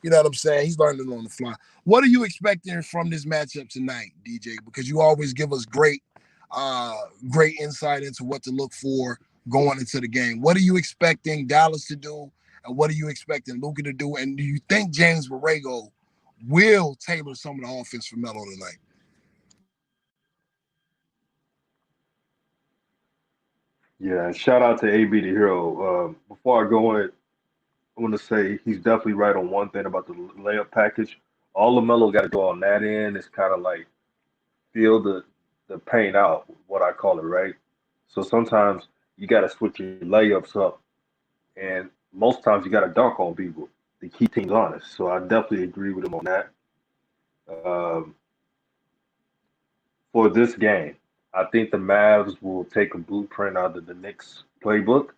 You know what I'm saying? He's learning on the fly. What are you expecting from this matchup tonight, DJ? Because you always give us uh, great insight into what to look for going into the game. What are you expecting Dallas to do, and what are you expecting Luka to do? And do you think James Borrego will tailor some of the offense for Melo tonight? Yeah, shout out to AB the Hero. Before I go in, I want to say he's definitely right on one thing about the layup package. All Lamelo got to do on that end is kind of like feel the paint out, what I call it, right? So sometimes you got to switch your layups up, and most times you got to dunk on people to keep teams honest. So I definitely agree with him on that. Um, for this game, I think the Mavs will take a blueprint out of the Knicks playbook.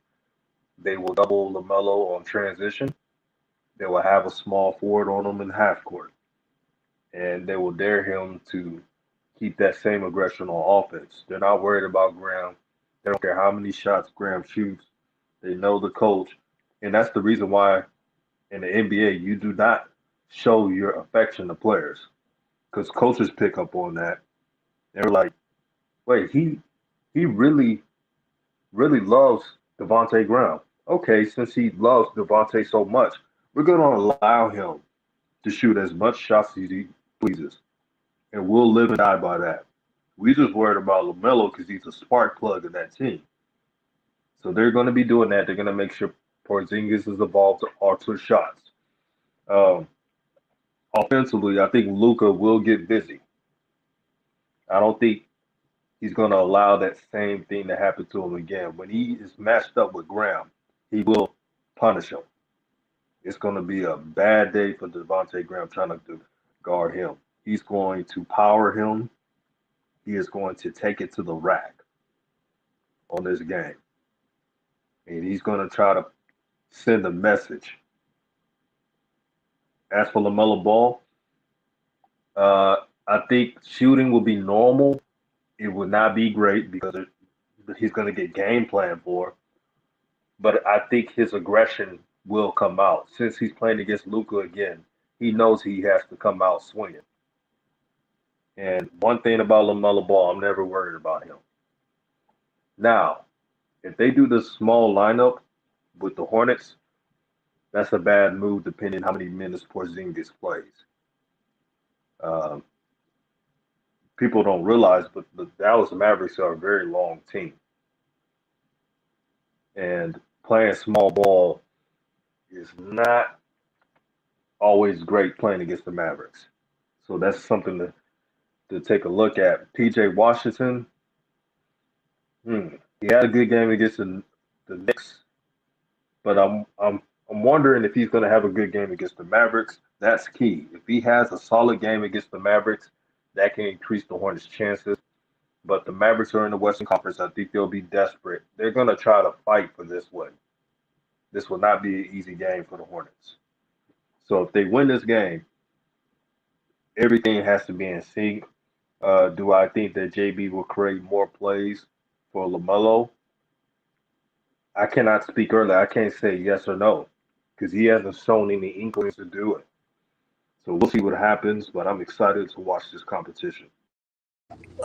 They will double Lamelo on transition. They will have a small forward on him in half court, and they will dare him to keep that same aggression on offense. They're not worried about Graham. They don't care how many shots Graham shoots. They know the coach, and that's the reason why in the NBA you do not show your affection to players because coaches pick up on that. They're like, wait, he really loves Devontae Graham. Okay, since he loves Devontae so much, we're going to allow him to shoot as much shots as he pleases, and we'll live and die by that. We just worried about Lamelo because he's a spark plug of that team. So they're going to be doing that. They're going to make sure Porzingis is involved to alter shots. Um, Offensively, I think Luka will get busy. I don't think he's going to allow that same thing to happen to him again. When he is matched up with Graham, he will punish him. It's going to be a bad day for Devontae Graham trying to guard him. He's going to power him. He is going to take it to the rack on this game. And he's going to try to send a message. As for LaMelo Ball, uh, I think shooting will be normal. It will not be great because he's going to get game plan for. But I think his aggression will come out. Since he's playing against Luka again, he knows he has to come out swinging. And one thing about LaMelo Ball, I'm never worried about him. Now, if they do the small lineup with the Hornets, that's a bad move depending how many minutes Porzingis plays. Um, People don't realize, but the Dallas Mavericks are a very long team, and playing small ball is not always great playing against the Mavericks. So that's something to take a look at. PJ Washington, he had a good game against the Knicks, but I'm wondering if he's going to have a good game against the Mavericks. That's key. If he has a solid game against the Mavericks, that can increase the Hornets' chances. But the Mavericks are in the Western Conference. I think they'll be desperate. They're going to try to fight for this one. This will not be an easy game for the Hornets. So if they win this game, everything has to be in sync. Do I think that JB will create more plays for LaMelo? I cannot speak early. I can't say yes or no because he hasn't shown any inklings to do it. So we'll see what happens, but I'm excited to watch this competition.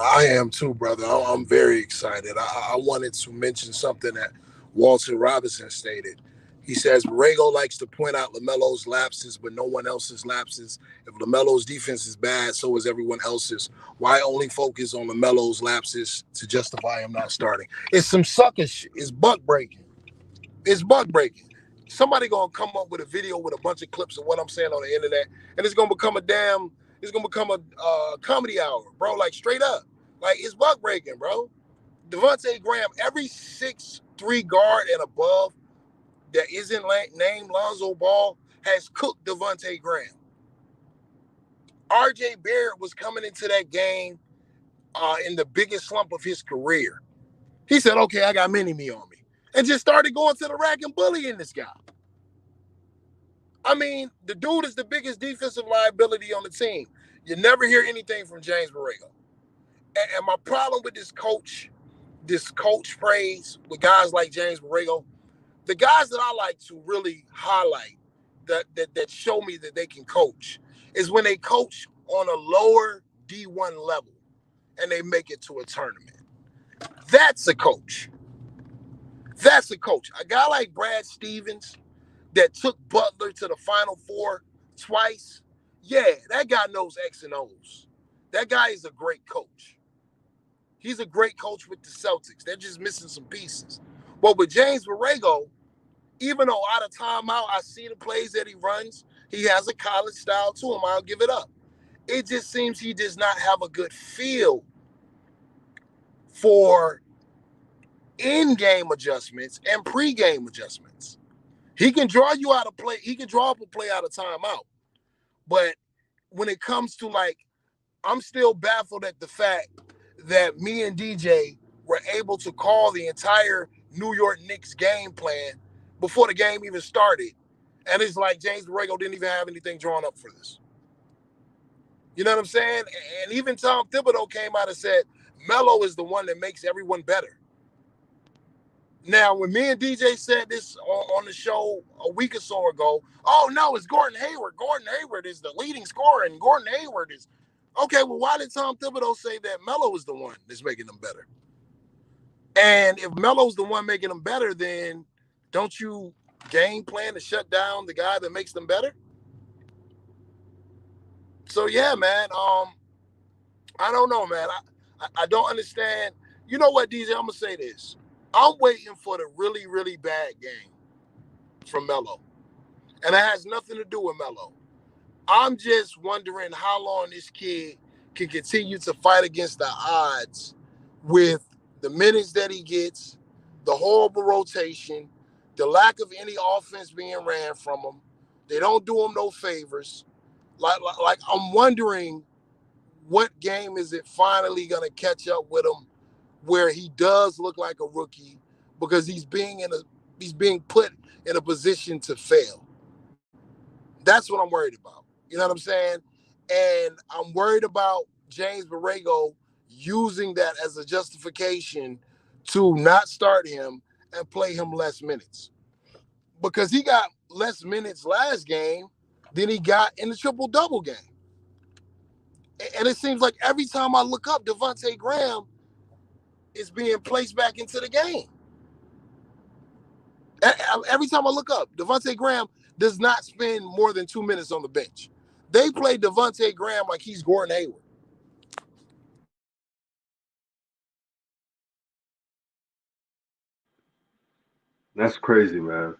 I am too, brother. I'm very excited. I wanted to mention something that Walter Robinson stated. He says Borrego likes to point out LaMelo's lapses, but no one else's lapses. If LaMelo's defense is bad, so is everyone else's. Why only focus on LaMelo's lapses to justify him not starting? It's some sucker shit. It's buck breaking. It's buck breaking. Somebody gonna come up with a video with a bunch of clips of what I'm saying on the internet, and it's gonna become a comedy hour, bro. Like straight up, like it's buck breaking, bro. Devontae Graham, every 6'3" guard and above that isn't named Lonzo Ball has cooked Devontae Graham. RJ Barrett was coming into that game in the biggest slump of his career. He said, "Okay, I got mini-me on me," and just started going to the rack and bullying this guy. I mean, the dude is the biggest defensive liability on the team. You never hear anything from James Borrego. And my problem with this coach praise with guys like James Borrego, the guys that I like to really highlight that show me that they can coach is when they coach on a lower D1 level and they make it to a tournament. That's a coach. That's a coach. A guy like Brad Stevens that took Butler to the Final Four twice, yeah, that guy knows X and O's. That guy is a great coach. He's a great coach with the Celtics. They're just missing some pieces. But with James Borrego, Even though out of timeout, I see the plays that he runs. He has a college style to him. I'll give it up. It just seems he does not have a good feel for in-game adjustments and pre-game adjustments. He can draw you out of play. He can draw up a play out of timeout. But when it comes to I'm still baffled at the fact that me and DJ were able to call the entire New York Knicks game plan before the game even started. And it's like James Borrego didn't even have anything drawn up for this. You know what I'm saying? And even Tom Thibodeau came out and said, Melo is the one that makes everyone better. Now, when me and DJ said this on the show a week or so ago, oh, no, it's Gordon Hayward. Gordon Hayward is the leading scorer, and Gordon Hayward is... Okay, well, why did Tom Thibodeau say that Melo is the one that's making them better? And if Melo's the one making them better, then don't you game plan to shut down the guy that makes them better? So, yeah, man, I don't know, man. I don't understand. You know what, DJ? I'm going to say this. I'm waiting for the really, really bad game from Melo. And it has nothing to do with Melo. I'm just wondering how long this kid can continue to fight against the odds with the minutes that he gets, the horrible rotation, the lack of any offense being ran from him. They don't do him no favors. Like I'm wondering what game is it finally going to catch up with him where he does look like a rookie because he's being put in a position to fail. That's what I'm worried about. You know what I'm saying? And I'm worried about James Borrego using that as a justification to not start him and play him less minutes. Because he got less minutes last game than he got in the triple-double game. And it seems like every time I look up, Devontae Graham is being placed back into the game. Every time I look up, Devontae Graham does not spend more than 2 minutes on the bench. They play Devontae Graham like he's Gordon Hayward. That's crazy, man.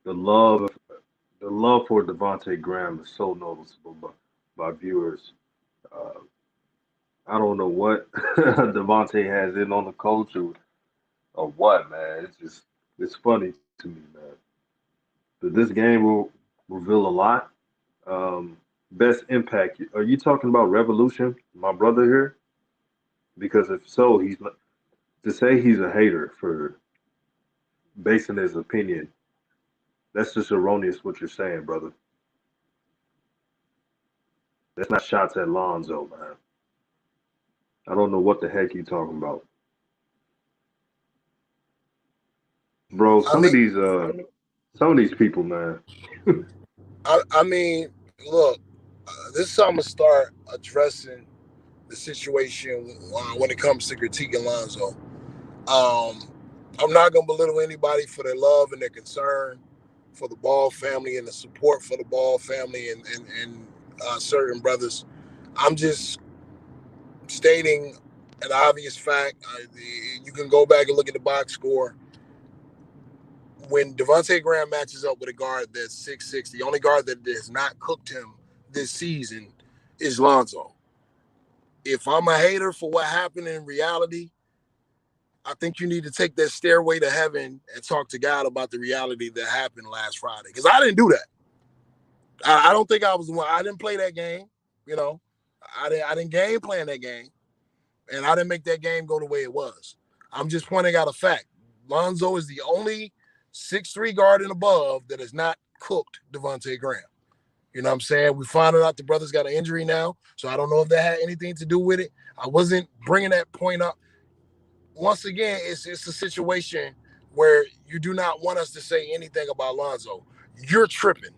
The love, the love for Devontae Graham is so noticeable by viewers. Uh, I don't know what Devontae has in on the coach or what, man. It's funny to me, man. But this game will reveal a lot. Best impact. Are you talking about Revolution, my brother here? Because if so, he's not, to say he's a hater for basing his opinion. That's just erroneous what you're saying, brother. That's not shots at Lonzo, man. I don't know what the heck you talking about, bro. I mean, Some of these people, man. I mean, look, this is how I'm gonna start addressing the situation when it comes to critiquing Lonzo. I'm not gonna belittle anybody for their love and their concern for the Ball family and the support for the Ball family and certain brothers. I'm just stating an obvious fact. You can go back and look at the box score. When Devontae Graham matches up with a guard that's 6'6", the only guard that has not cooked him this season is Lonzo. If I'm a hater for what happened in reality, I think you need to take that stairway to heaven and talk to God about the reality that happened last Friday. Because I didn't do that. I don't think I was the one. I didn't play that game. You know, I didn't game plan that game. And I didn't make that game go the way it was. I'm just pointing out a fact. Lonzo is the only 6'3" guard and above that has not cooked Devontae Graham. You know what I'm saying? We found out the brother's got an injury now, so I don't know if that had anything to do with it. I wasn't bringing that point up. Once again, it's a situation where you do not want us to say anything about Lonzo. You're tripping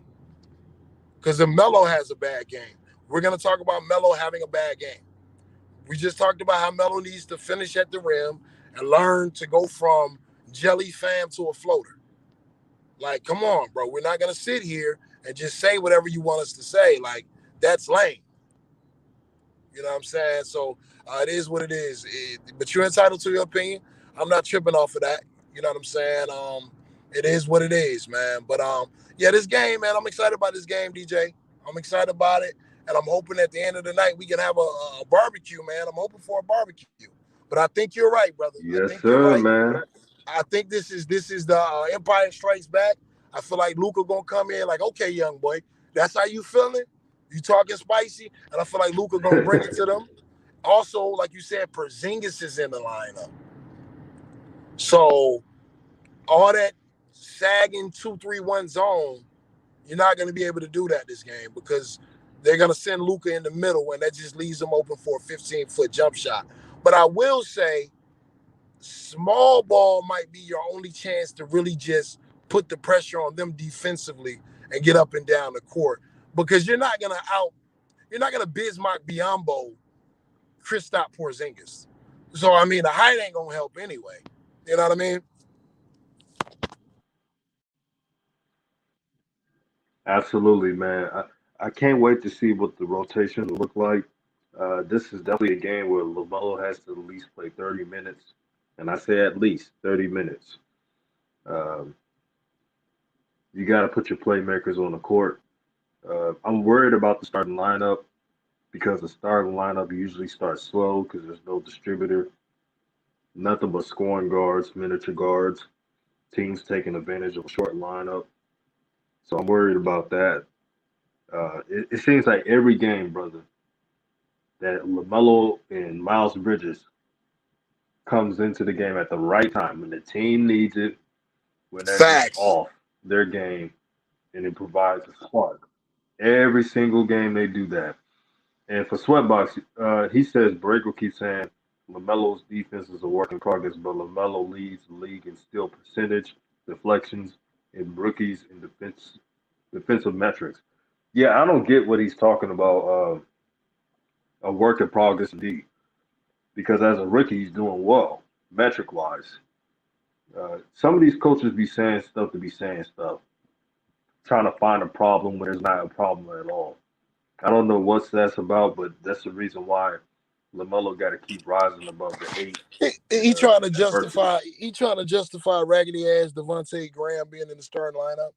because the Melo has a bad game. We're going to talk about Melo having a bad game. We just talked about how Melo needs to finish at the rim and learn to go from jelly fam to a floater. Like, come on, bro. We're not going to sit here and just say whatever you want us to say. Like, that's lame. You know what I'm saying? So it is what it is. But you're entitled to your opinion. I'm not tripping off of that. You know what I'm saying? It is what it is, man. But yeah, this game, man, I'm excited about this game, DJ. I'm excited about it, and I'm hoping at the end of the night we can have a barbecue, man. I'm hoping for a barbecue. But I think you're right, brother. I Yes, think you're sir, right. man. I think this is the Empire Strikes Back. I feel like Luka gonna come in like, okay, young boy, that's how you feeling. You talking spicy, and I feel like Luka gonna bring it to them. Also, like you said, Porzingis is in the lineup, so all that sagging 2-3-1 zone, you're not gonna be able to do that this game because they're gonna send Luka in the middle, and that just leaves them open for a 15-foot jump shot. But I will say small ball might be your only chance to really just put the pressure on them defensively and get up and down the court because you're not gonna Bismarck Biombo Kristaps Porzingis. So I mean the height ain't gonna help anyway. You know what I mean? Absolutely, man. I can't wait to see what the rotation will look like. This is definitely a game where Lamelo has to at least play 30 minutes, and I say at least 30 minutes. Um, you got to put your playmakers on the court. I'm worried about the starting lineup because the starting lineup usually starts slow because there's no distributor, nothing but scoring guards, miniature guards, teams taking advantage of a short lineup. So I'm worried about that. It seems like every game, brother, that LaMelo and Miles Bridges comes into the game at the right time when the team needs it, when they're just Facts. off their game, and it provides a spark. Every single game they do that. And for Sweatbox, he says Borrego keeps saying LaMelo's defense is a work in progress, but LaMelo leads the league in steal percentage, deflections, and rookies in defensive metrics. Yeah, I don't get what he's talking about. A work in progress indeed, because as a rookie, he's doing well metric wise. Some of these coaches be saying stuff to be saying stuff, trying to find a problem when there's not a problem at all. I don't know what that's about, but that's the reason why Lamelo got to keep rising above the eight in He trying to adversity. justify raggedy ass Devontae Graham being in the starting lineup.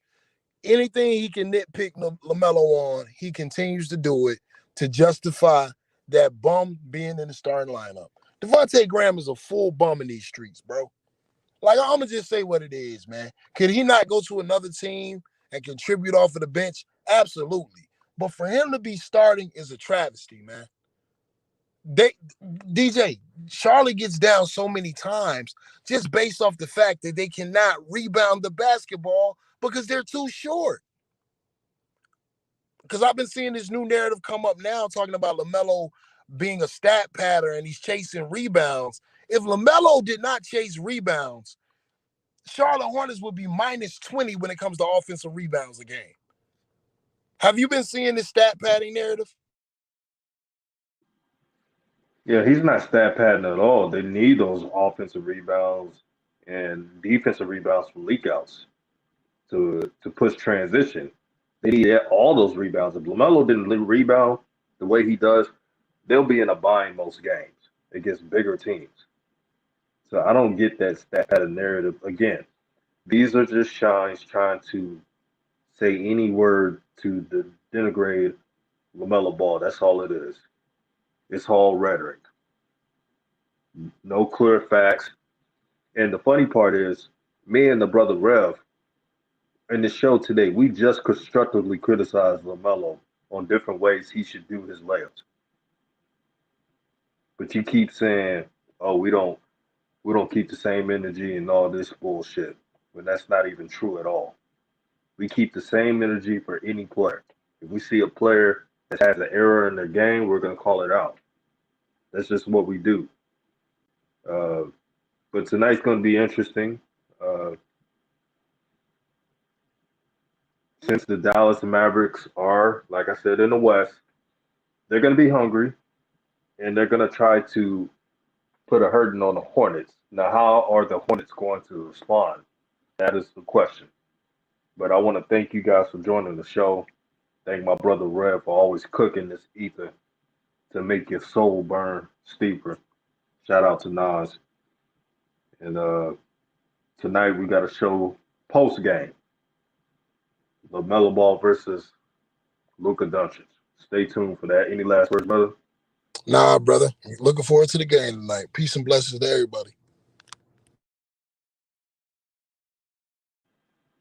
Anything he can nitpick Lamelo on, he continues to do it to justify that bum being in the starting lineup. Devontae Graham is a full bum in these streets, bro. Like I'm gonna just say what it is, man. Could he not go to another team and contribute off of the bench? Absolutely. But for him to be starting is a travesty, man. They DJ Charlie gets down so many times just based off the fact that they cannot rebound the basketball because they're too short. Because I've been seeing this new narrative come up now talking about LaMelo being a stat pattern and he's chasing rebounds. If LaMelo did not chase rebounds, Charlotte Hornets would be minus 20 when it comes to offensive rebounds a game. Have you been seeing this stat padding narrative? Yeah, he's not stat padding at all. They need those offensive rebounds and defensive rebounds from leakouts to push transition. They need all those rebounds. If Lamelo didn't rebound the way he does, they'll be in a bind most games against bigger teams. So I don't get that stat pattern narrative. Again, these are just shines trying to say any word to denigrate Lamelo Ball. That's all it is. It's all rhetoric, no clear facts. And the funny part is, me and the brother Rev in the show today, we just constructively criticized Lamelo on different ways he should do his layups. But you keep saying, "Oh, we don't keep the same energy and all this bullshit," when that's not even true at all. We keep the same energy for any player. If we see a player that has an error in their game, we're gonna call it out. That's just what we do. Uh, but tonight's gonna be interesting. Uh, since the Dallas Mavericks are, like I said, in the West, they're gonna be hungry and they're gonna try to put a hurting on the Hornets. Now, how are the Hornets going to respond? That is the question. But I want to thank you guys for joining the show. Thank my brother Rev for always cooking this ether to make your soul burn steeper. Shout out to Nas. And tonight we got a show post game. Lamelo Ball versus Luka Doncic. Stay tuned for that. Any last words, brother? Nah, brother. Looking forward to the game tonight. Peace and blessings to everybody.